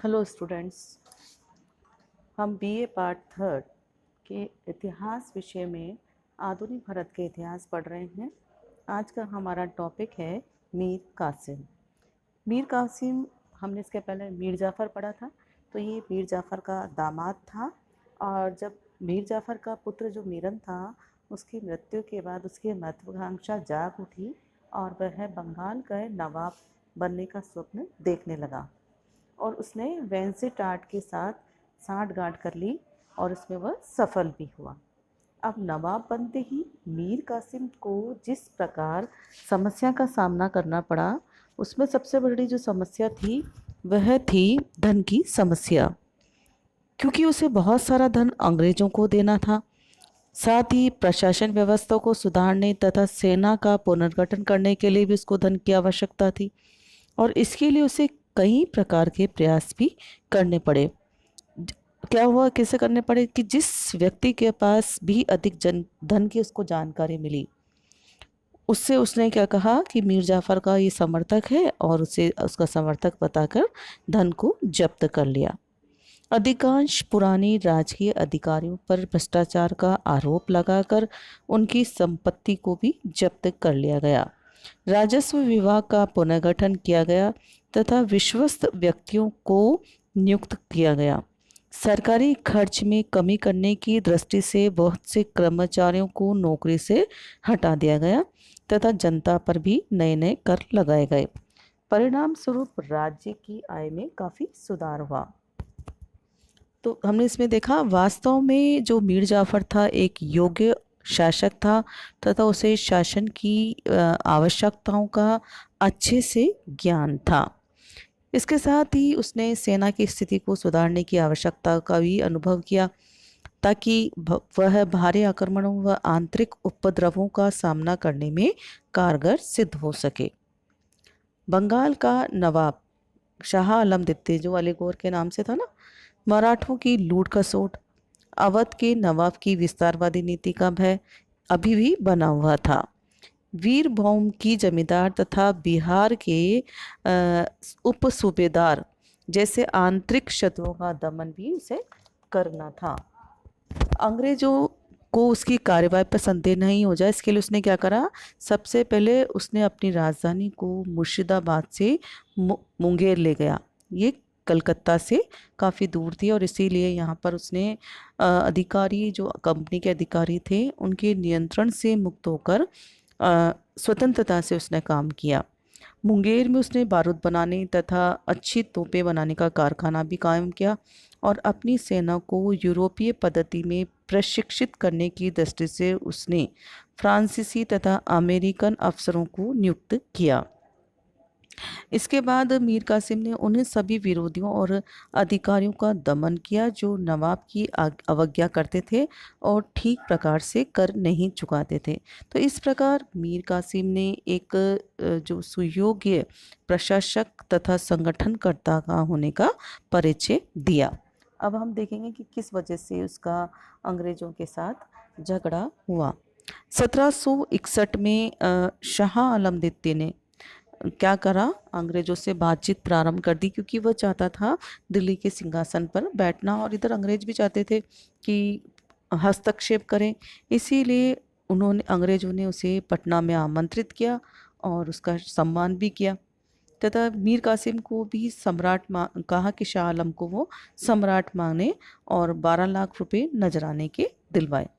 Hello students, हम BA part third के इतिहास विषय में आधुनिक भारत के इतिहास पढ़ रहे हैं। आज का हमारा टॉपिक है मीर कासिम। मीर कासिम, हमने इसके पहले मीर जाफ़र पढ़ा था, तो ये मीर जाफ़र का दामाद था। और जब मीर जाफ़र का पुत्र जो मीरन था, उसकी मृत्यु के बाद उसकी महत्वाकांक्षा जाग उठी और वह बंगाल का नवाब बनने का स्वप्न देखने लगा और उसने वेंसेटार्ट के साथ साठगांठ कर ली और उसमें वह सफल भी हुआ। अब नवाब बनते ही मीर कासिम को जिस प्रकार समस्या का सामना करना पड़ा, उसमें सबसे बड़ी जो समस्या थी वह थी धन की समस्या, क्योंकि उसे बहुत सारा धन अंग्रेजों को देना था। साथ ही प्रशासन व्यवस्था को सुधारने तथा सेना का पुनर्गठन करने के लिए भी उसको धन की आवश्यकता थी और इसके लिए उसे कई प्रकार के प्रयास भी करने पड़े। क्या हुआ, कैसे करने पड़े कि जिस व्यक्ति के पास भी अधिक धन की उसको जानकारी मिली, उससे उसने क्या कहा कि मीर जाफ़र का ये समर्थक है और उसे उसका समर्थक बताकर धन को जब्त कर लिया। अधिकांश पुरानी राजकीय अधिकारियों पर भ्रष्टाचार का आरोप लगाकर उनकी संपत्ति को भी जब्त कर लिया गया। राजस्व विभाग का पुनर्गठन किया गया तथा विश्वस्त व्यक्तियों को नियुक्त किया गया। सरकारी खर्च में कमी करने की दृष्टि से बहुत से कर्मचारियों को नौकरी से हटा दिया गया तथा जनता पर भी नए नए कर लगाए गए। परिणाम स्वरूप राज्य की आय में काफ़ी सुधार हुआ। तो हमने इसमें देखा, वास्तव में जो मीर जाफ़र था एक योग्य शासक था तथा उसे शासन की आवश्यकताओं का अच्छे से ज्ञान था। इसके साथ ही उसने सेना की स्थिति को सुधारने की आवश्यकता का भी अनुभव किया ताकि वह भारी आक्रमणों व आंतरिक उपद्रवों का सामना करने में कारगर सिद्ध हो सके। बंगाल का नवाब शाह आलम द्वितीय, जो अलीगौर के नाम से था ना, मराठों की लूट खसोट, अवध के नवाब की विस्तारवादी नीति का भय अभी भी बना हुआ था। वीरभौम की जमींदार तथा बिहार के उप सूबेदार जैसे आंतरिक शत्रुओं का दमन भी उसे करना था। अंग्रेजों को उसकी कार्यवाही पर संदेह नहीं हो जाए, इसके लिए उसने क्या करा, सबसे पहले उसने अपनी राजधानी को मुर्शिदाबाद से मुंगेर ले गया। ये कलकत्ता से काफ़ी दूर थी और इसीलिए यहाँ पर उसने अधिकारी, जो कंपनी के अधिकारी थे, उनके नियंत्रण से मुक्त होकर स्वतंत्रता से उसने काम किया। मुंगेर में उसने बारूद बनाने तथा अच्छी तोपें बनाने का कारखाना भी कायम किया और अपनी सेना को यूरोपीय पद्धति में प्रशिक्षित करने की दृष्टि से उसने फ्रांसीसी तथा अमेरिकन अफसरों को नियुक्त किया। इसके बाद मीर कासिम ने उन्हें सभी विरोधियों और अधिकारियों का दमन किया जो नवाब की अवज्ञा करते थे और ठीक प्रकार से कर नहीं चुकाते थे। तो इस प्रकार मीर कासिम ने एक जो सुयोग्य प्रशासक तथा संगठनकर्ता का होने का परिचय दिया। अब हम देखेंगे कि किस वजह से उसका अंग्रेजों के साथ झगड़ा हुआ। 1761 में शाह आलम द्वितीय ने क्या करा, अंग्रेजों से बातचीत प्रारंभ कर दी, क्योंकि वह चाहता था दिल्ली के सिंहासन पर बैठना और इधर अंग्रेज भी चाहते थे कि हस्तक्षेप करें। इसीलिए अंग्रेजों ने उसे पटना में आमंत्रित किया और उसका सम्मान भी किया तथा मीर कासिम को भी सम्राट कहा कि शाह आलम को वो सम्राट माने और 12 लाख रुपए नजराने के दिलवाए।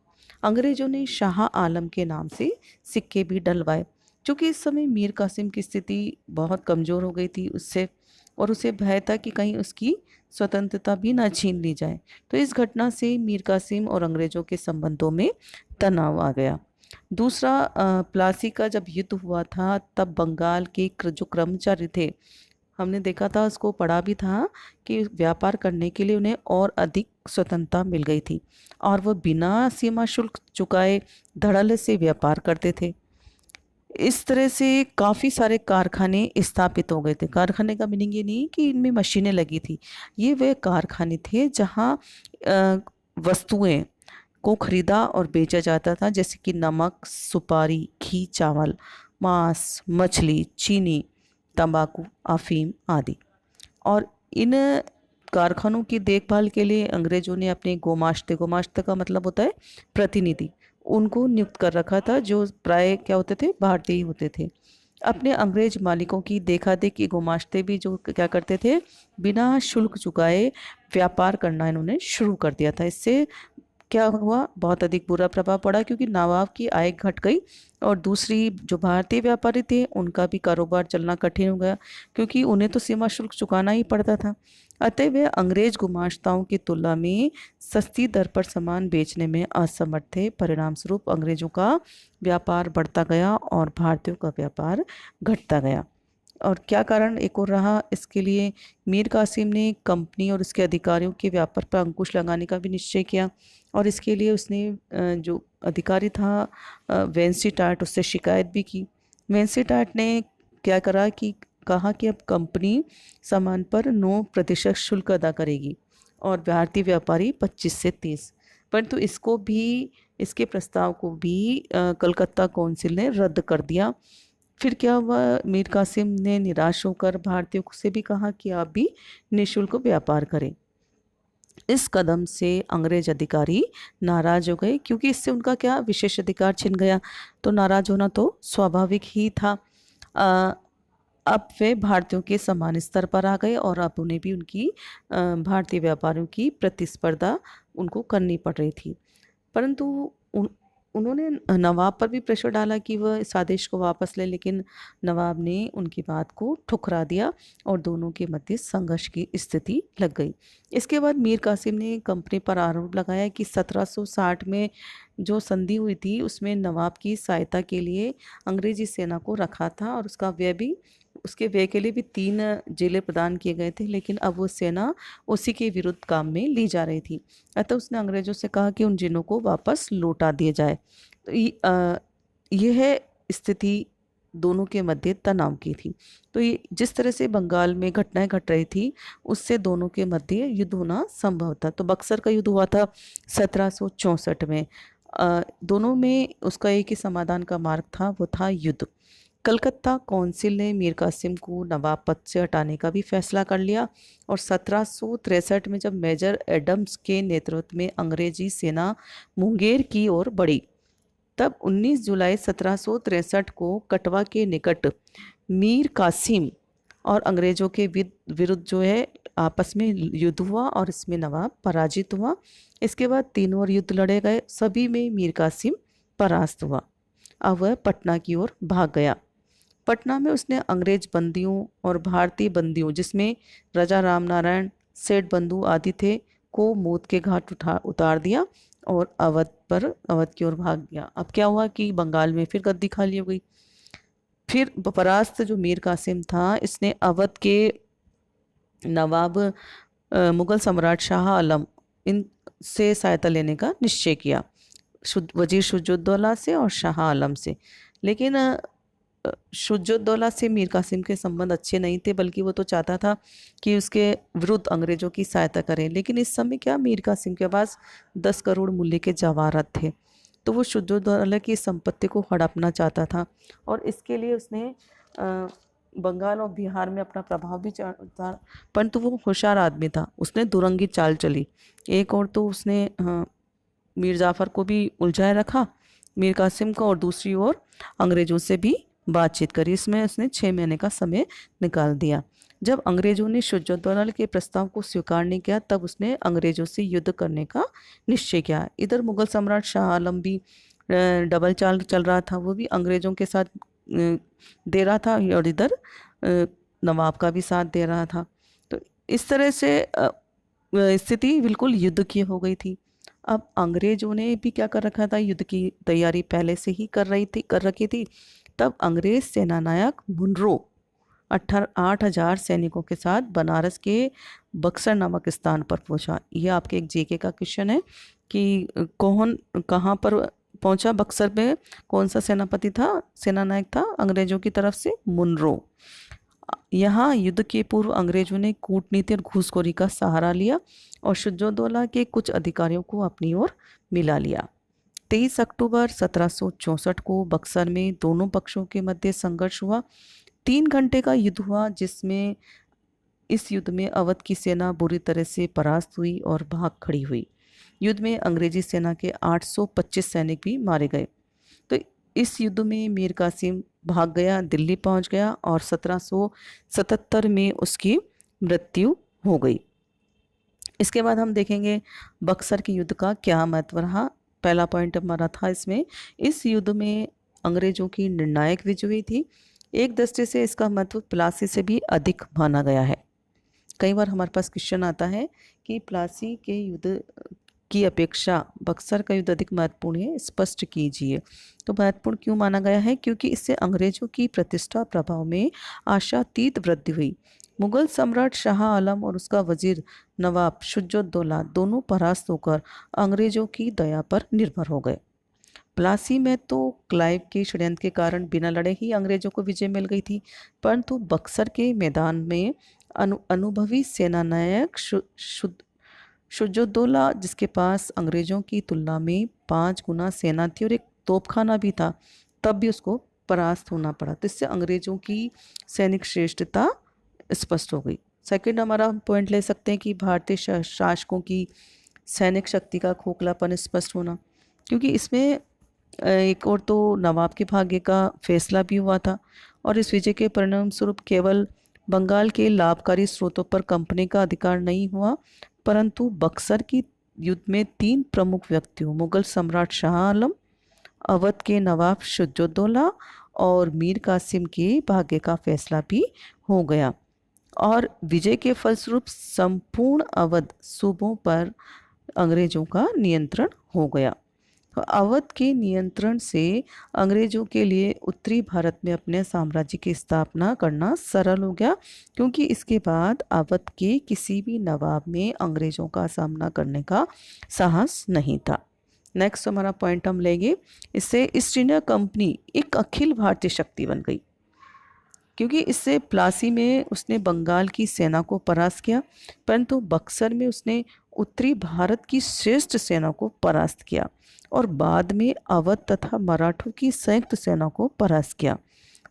अंग्रेजों ने शाह आलम के नाम से सिक्के भी डलवाए। चूँकि इस समय मीर कासिम की स्थिति बहुत कमज़ोर हो गई थी उससे, और उसे भय था कि कहीं उसकी स्वतंत्रता भी ना छीन ली जाए। तो इस घटना से मीर कासिम और अंग्रेज़ों के संबंधों में तनाव आ गया। दूसरा, प्लासी का जब युद्ध हुआ था तब बंगाल के जो कर्मचारी थे, हमने देखा था, उसको पढ़ा भी था कि व्यापार करने के लिए उन्हें और अधिक स्वतंत्रता मिल गई थी और वह बिना सीमा शुल्क चुकाए धड़ल्ले से व्यापार करते थे। इस तरह से काफ़ी सारे कारखाने स्थापित हो गए थे। कारखाने का मीनिंग ये नहीं कि इनमें मशीनें लगी थी, ये वे कारखाने थे जहाँ वस्तुएं को खरीदा और बेचा जाता था, जैसे कि नमक, सुपारी, घी, चावल, मांस, मछली, चीनी, तंबाकू, अफीम आदि। और इन कारखानों की देखभाल के लिए अंग्रेजों ने अपने गोमाश्ते, गोमाश्ते का मतलब होता है प्रतिनिधि, उनको नियुक्त कर रखा था, जो प्राय क्या होते थे, भारतीय होते थे। अपने अंग्रेज मालिकों की देखा देखी गोमाश्ते भी जो क्या करते थे, बिना शुल्क चुकाए व्यापार करना इन्होंने शुरू कर दिया था। इससे क्या हुआ, बहुत अधिक बुरा प्रभाव पड़ा, क्योंकि नवाब की आय घट गई और दूसरी जो भारतीय व्यापारी थे उनका भी कारोबार चलना कठिन हो गया, क्योंकि उन्हें तो सीमा शुल्क चुकाना ही पड़ता था। अतः वे अंग्रेज गुमाश्ताओं की तुलना में सस्ती दर पर सामान बेचने में असमर्थ थे। परिणाम स्वरूप अंग्रेजों का व्यापार बढ़ता गया और भारतीयों का व्यापार घटता गया। और क्या कारण एक और रहा इसके लिए, मीर कासिम ने कंपनी और उसके अधिकारियों के व्यापार पर अंकुश लगाने का भी निश्चय किया, और इसके लिए उसने जो अधिकारी था वेंसीटाट, उससे शिकायत भी की। वेंसीटाट ने क्या करा कि कहा कि अब कंपनी सामान पर 9% शुल्क अदा करेगी और भारतीय व्यापारी 25 से 30। परंतु इसको भी, इसके प्रस्ताव को भी कलकत्ता काउंसिल ने रद्द कर दिया। फिर क्या हुआ, मीर कासिम ने निराश होकर भारतीयों से भी कहा कि आप भी निःशुल्क व्यापार करें। इस कदम से अंग्रेज अधिकारी नाराज हो गए, क्योंकि इससे उनका क्या विशेष अधिकार छिन गया, तो नाराज होना तो स्वाभाविक ही था। अब वे भारतीयों के समान स्तर पर आ गए और अब उन्हें भी उनकी भारतीय व्यापारियों की प्रतिस्पर्धा उनको करनी पड़ रही थी। परंतु उन्होंने नवाब पर भी प्रेशर डाला कि वह इस आदेश को वापस ले, लेकिन नवाब ने उनकी बात को ठुकरा दिया और दोनों के मध्य संघर्ष की स्थिति लग गई। इसके बाद मीर कासिम ने कंपनी पर आरोप लगाया कि 1760 में जो संधि हुई थी उसमें नवाब की सहायता के लिए अंग्रेजी सेना को रखा था और उसका व्यय भी, उसके व्यय के लिए भी 3 जिले प्रदान किए गए थे, लेकिन अब वो सेना उसी के विरुद्ध काम में ली जा रही थी। अतः उसने अंग्रेजों से कहा कि उन जिलों को वापस लौटा दिया जाए। तो यह स्थिति दोनों के मध्य तनाव की थी। तो ये जिस तरह से बंगाल में घटनाएं घट रही थी, उससे दोनों के मध्य युद्ध होना संभव था। तो बक्सर का युद्ध हुआ था 1764 में। दोनों में उसका एक ही समाधान का मार्ग था, वो था युद्ध। कलकत्ता काउंसिल ने मीर कासिम को नवाब पद से हटाने का भी फैसला कर लिया और 1763 में जब मेजर एडम्स के नेतृत्व में अंग्रेजी सेना मुंगेर की ओर बढ़ी, तब 19 जुलाई 1763 को कटवा के निकट मीर कासिम और अंग्रेजों के विरुद्ध जो है आपस में युद्ध हुआ और इसमें नवाब पराजित हुआ। इसके बाद तीनों ओर युद्ध लड़े गए, सभी में मीर कासिम परास्त हुआ। अब वह पटना की ओर भाग गया। पटना में उसने अंग्रेज बंदियों और भारतीय बंदियों, जिसमें राजा रामनारायण, सेठ बंधु आदि थे, को मौत के घाट उतार दिया और अवध की ओर भाग गया। अब क्या हुआ कि बंगाल में फिर गद्दी खाली हो गई। फिर परास्त जो मीर कासिम था, इसने अवध के नवाब मुगल सम्राट शाह आलम इन से सहायता लेने का निश्चय किया, वजीर शुजाउद्दौला से और शाह आलम से। लेकिन शुजाउद्दौला से मीर कासिम के संबंध अच्छे नहीं थे, बल्कि वो तो चाहता था कि उसके विरुद्ध अंग्रेजों की सहायता करें। लेकिन इस समय क्या, मीर कासिम के पास 10 करोड़ मूल्य के जवाहरात थे, तो वो शुजाउद्दौला की संपत्ति को हड़पना चाहता था और इसके लिए उसने बंगाल और बिहार में अपना प्रभाव भी था। परंतु वो होशियार आदमी था, उसने दुरंगी चाल चली। एक और तो उसने मीर जाफ़र को भी उलझाए रखा, मीर कासिम को, और दूसरी ओर अंग्रेजों से भी बातचीत करी। इसमें उसने 6 महीने का समय निकाल दिया। जब अंग्रेजों ने शुजाउद्दौला के प्रस्ताव को स्वीकार नहीं किया, तब उसने अंग्रेजों से युद्ध करने का निश्चय किया। इधर मुगल सम्राट शाह आलम भी डबल चाल चल रहा था, वो भी अंग्रेजों के साथ दे रहा था और इधर नवाब का भी साथ दे रहा था। तो इस तरह से स्थिति बिल्कुल युद्ध की हो गई थी। अब अंग्रेजों ने भी क्या कर रखा था, युद्ध की तैयारी पहले से ही कर रखी थी। तब अंग्रेज सेनानायक मुनरो 8,000 सैनिकों के साथ बनारस के बक्सर नामक स्थान पर पहुंचा। यह आपके एक जीके का क्वेश्चन है कि कौन कहाँ पर पहुंचा बक्सर में, कौन सा सेनापति था, सेनानायक था अंग्रेजों की तरफ से मुनरो। यहाँ युद्ध के पूर्व अंग्रेजों ने कूटनीति और घूसखोरी का सहारा लिया और शुजाउद्दौला के कुछ अधिकारियों को अपनी ओर मिला लिया। 23 अक्टूबर 1764 को बक्सर में दोनों पक्षों के मध्य संघर्ष हुआ। 3 घंटे का युद्ध हुआ, जिसमें इस युद्ध में अवध की सेना बुरी तरह से परास्त हुई और भाग खड़ी हुई। युद्ध में अंग्रेजी सेना के 825 सैनिक भी मारे गए। तो इस युद्ध में मीर कासिम भाग गया, दिल्ली पहुंच गया और 1777 में उसकी मृत्यु हो गई। इसके बाद हम देखेंगे बक्सर के युद्ध का क्या महत्व रहा। पहला पॉइंट हमारा था इसमें, इस युद्ध में अंग्रेजों की निर्णायक विजय हुई थी। एक दृष्टि से इसका महत्व प्लासी से भी अधिक माना गया है। कई बार हमारे पास क्वेश्चन आता है कि प्लासी के युद्ध की अपेक्षा बक्सर का युद्ध अधिक महत्वपूर्ण है, स्पष्ट कीजिए। तो महत्वपूर्ण क्यों माना गया है? क्योंकि इससे अंग्रेजों की प्रतिष्ठा प्रभाव में आशातीत वृद्धि हुई। मुगल सम्राट शाह आलम और उसका वजीर नवाब शुजाउद्दौला दोनों परास्त होकर अंग्रेजों की दया पर निर्भर हो गए। प्लासी में तो क्लाइव के षड्यंत्र के कारण बिना लड़े ही अंग्रेजों को विजय मिल गई थी, परंतु बक्सर के मैदान में अनुभवी सेनानायक शुजाउद्दौला, जिसके पास अंग्रेजों की तुलना में 5 गुना सेना थी और एक तोपखाना भी था, तब भी उसको परास्त होना पड़ा। तो इससे अंग्रेजों की सैनिक श्रेष्ठता स्पष्ट हो गई। सेकंड हमारा हम पॉइंट ले सकते हैं कि भारतीय शासकों की सैनिक शक्ति का खोखलापन स्पष्ट होना, क्योंकि इसमें एक और तो नवाब के भाग्य का फैसला भी हुआ था और इस विजय के परिणाम स्वरूप केवल बंगाल के लाभकारी स्रोतों पर कंपनी का अधिकार नहीं हुआ, परंतु बक्सर की युद्ध में 3 प्रमुख व्यक्तियों मुगल सम्राट शाह आलम, अवध के नवाब शुजाउद्दौला और मीर कासिम के भाग्य का फैसला भी हो गया और विजय के फलस्वरूप संपूर्ण अवध सूबों पर अंग्रेजों का नियंत्रण हो गया। अवध के नियंत्रण से अंग्रेजों के लिए उत्तरी भारत में अपने साम्राज्य की स्थापना करना सरल हो गया, क्योंकि इसके बाद अवध के किसी भी नवाब में अंग्रेजों का सामना करने का साहस नहीं था। नेक्स्ट हमारा पॉइंट हम लेंगे, इससे ईस्ट इंडिया कंपनी एक अखिल भारतीय शक्ति बन गई, क्योंकि इससे प्लासी में उसने बंगाल की सेना को परास्त किया, परंतु बक्सर में उसने उत्तरी भारत की श्रेष्ठ सेना को परास्त किया और बाद में अवध तथा मराठों की संयुक्त सेना को परास्त किया।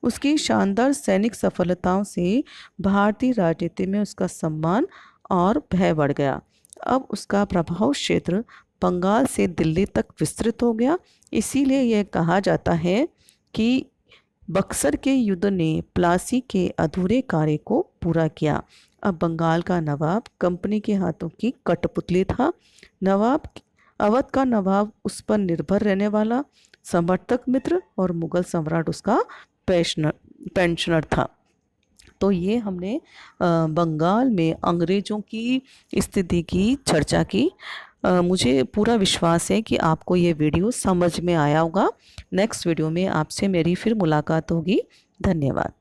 उसकी शानदार सैनिक सफलताओं से भारतीय राजनीति में उसका सम्मान और भय बढ़ गया। अब उसका प्रभाव क्षेत्र बंगाल से दिल्ली तक विस्तृत हो गया। इसीलिए यह कहा जाता है कि बक्सर के युद्ध ने प्लासी के अधूरे कार्य को पूरा किया। अब बंगाल का नवाब कंपनी के हाथों की कठपुतली था। अवध का नवाब उस पर निर्भर रहने वाला समर्थक मित्र और मुगल सम्राट उसका पेंशनर था। तो ये हमने बंगाल में अंग्रेजों की स्थिति की चर्चा की। मुझे पूरा विश्वास है कि आपको ये वीडियो समझ में आया होगा। नेक्स्ट वीडियो में आपसे मेरी फिर मुलाकात होगी। धन्यवाद।